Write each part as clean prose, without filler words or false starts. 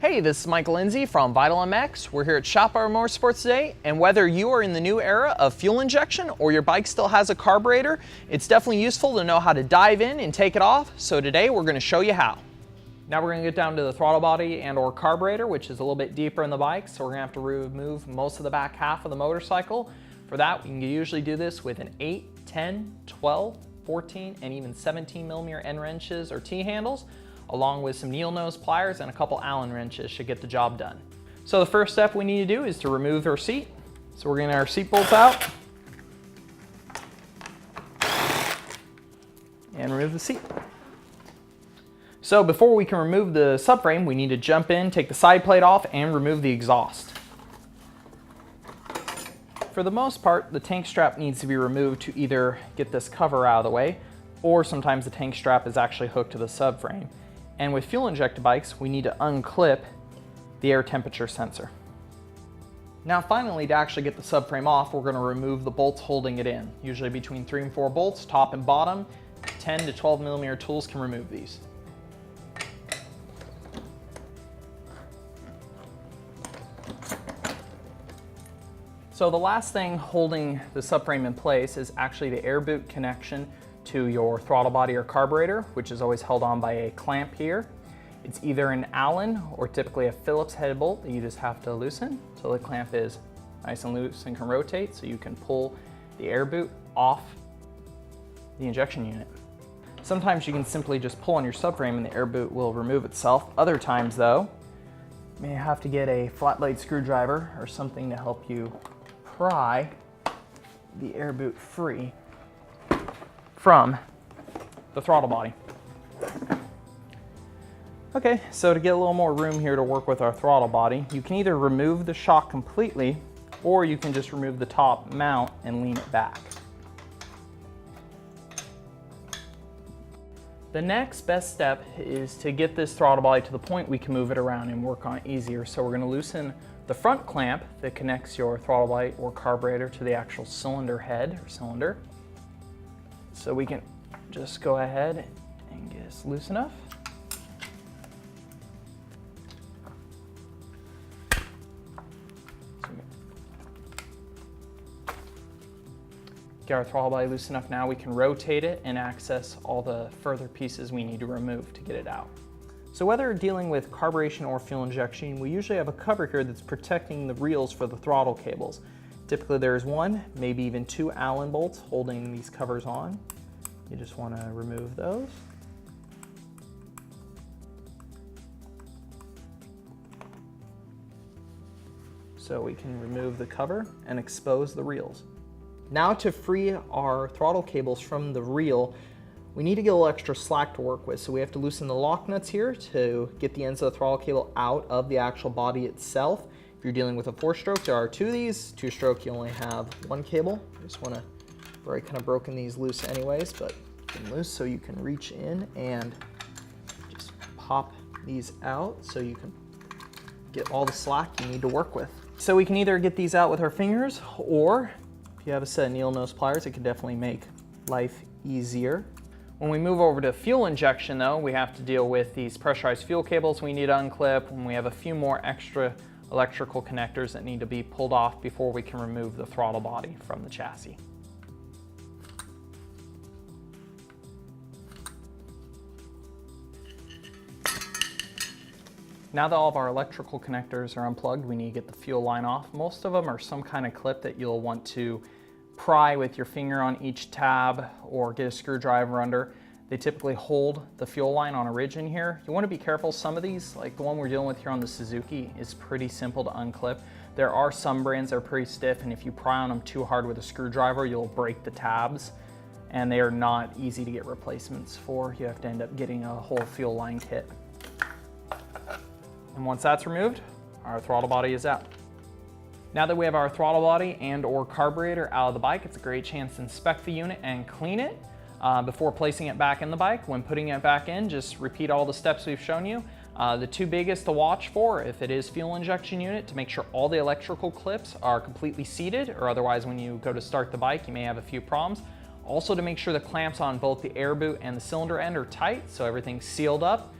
Hey, this is Michael Lindsay from Vital MX. We're here at Shop Our Motorsports today, and whether you are in the new era of fuel injection or your bike still has a carburetor, it's definitely useful to know how to dive in and take it off. So today we're going to show you how. Now we're going to get down to the throttle body and or carburetor, which is a little bit deeper in the bike, so we're going to have to remove most of the back half of the motorcycle. For that, we can usually do this with an 8, 10, 12, 14, and even 17 millimeter end wrenches or T-handles, along with some needle nose pliers and a couple Allen wrenches should get the job done. So the first step we need to do is to remove our seat. So we're going to get our seat bolts out and remove the seat. So before we can remove the subframe, we need to jump in, take the side plate off, and remove the exhaust. For the most part, the tank strap needs to be removed to either get this cover out of the way, or sometimes the tank strap is actually hooked to the subframe. And with fuel injected bikes, we need to unclip the air temperature sensor. Now finally, to actually get the subframe off, we're going to remove the bolts holding it in. Usually between 3 and 4 bolts, top and bottom. 10 to 12 millimeter tools can remove these. So the last thing holding the subframe in place is actually the air boot connection to your throttle body or carburetor, which is always held on by a clamp here. It's either an Allen or typically a Phillips head bolt that you just have to loosen so the clamp is nice and loose and can rotate, so you can pull the air boot off the injection unit. Sometimes you can simply just pull on your subframe and the air boot will remove itself. Other times though, you may have to get a flat blade screwdriver or something to help you pry the air boot free from the throttle body. Okay, so to get a little more room here to work with our throttle body, you can either remove the shock completely or you can just remove the top mount and lean it back. The next best step is to get this throttle body to the point we can move it around and work on it easier. So we're going to loosen the front clamp that connects your throttle body or carburetor to the actual cylinder head or cylinder. So we can just go ahead and get this loose enough. Get our throttle body loose enough now, we can rotate it and access all the further pieces we need to remove to get it out. So whether dealing with carburation or fuel injection, we usually have a cover here that's protecting the reels for the throttle cables. Typically there's one, maybe even 2 Allen bolts holding these covers on. You just want to remove those. So we can remove the cover and expose the reels. Now to free our throttle cables from the reel, we need to get a little extra slack to work with. So we have to loosen the lock nuts here to get the ends of the throttle cable out of the actual body itself. If you're dealing with a 4-stroke, there are 2 of these. 2-stroke, you only have 1 cable. Just want to, I've already kind of broken these loose anyways, but get them loose so you can reach in and just pop these out so you can get all the slack you need to work with. So we can either get these out with our fingers, or if you have a set of needle nose pliers, it can definitely make life easier. When we move over to fuel injection though, we have to deal with these pressurized fuel cables we need to unclip, and we have a few more extra electrical connectors that need to be pulled off before we can remove the throttle body from the chassis. Now that all of our electrical connectors are unplugged, we need to get the fuel line off. Most of them are some kind of clip that you'll want to pry with your finger on each tab or get a screwdriver under. They typically hold the fuel line on a ridge in here. You want to be careful. Some of these, like the one we're dealing with here on the Suzuki, is pretty simple to unclip. There are some brands that are pretty stiff, and if you pry on them too hard with a screwdriver, you'll break the tabs, and they are not easy to get replacements for. You have to end up getting a whole fuel line kit. And once that's removed, our throttle body is out. Now that we have our throttle body and or carburetor out of the bike, it's a great chance to inspect the unit and clean it before placing it back in the bike. When putting it back in, just repeat all the steps we've shown you. The 2 biggest to watch for, if it is fuel injection unit, to make sure all the electrical clips are completely seated, or otherwise when you go to start the bike, you may have a few problems. Also to make sure the clamps on both the air boot and the cylinder end are tight, so everything's sealed up.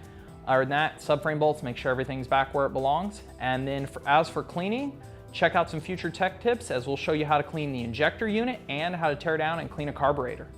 Other than that, subframe bolts, make sure everything's back where it belongs. And then as for cleaning, check out some future tech tips as we'll show you how to clean the injector unit and how to tear down and clean a carburetor.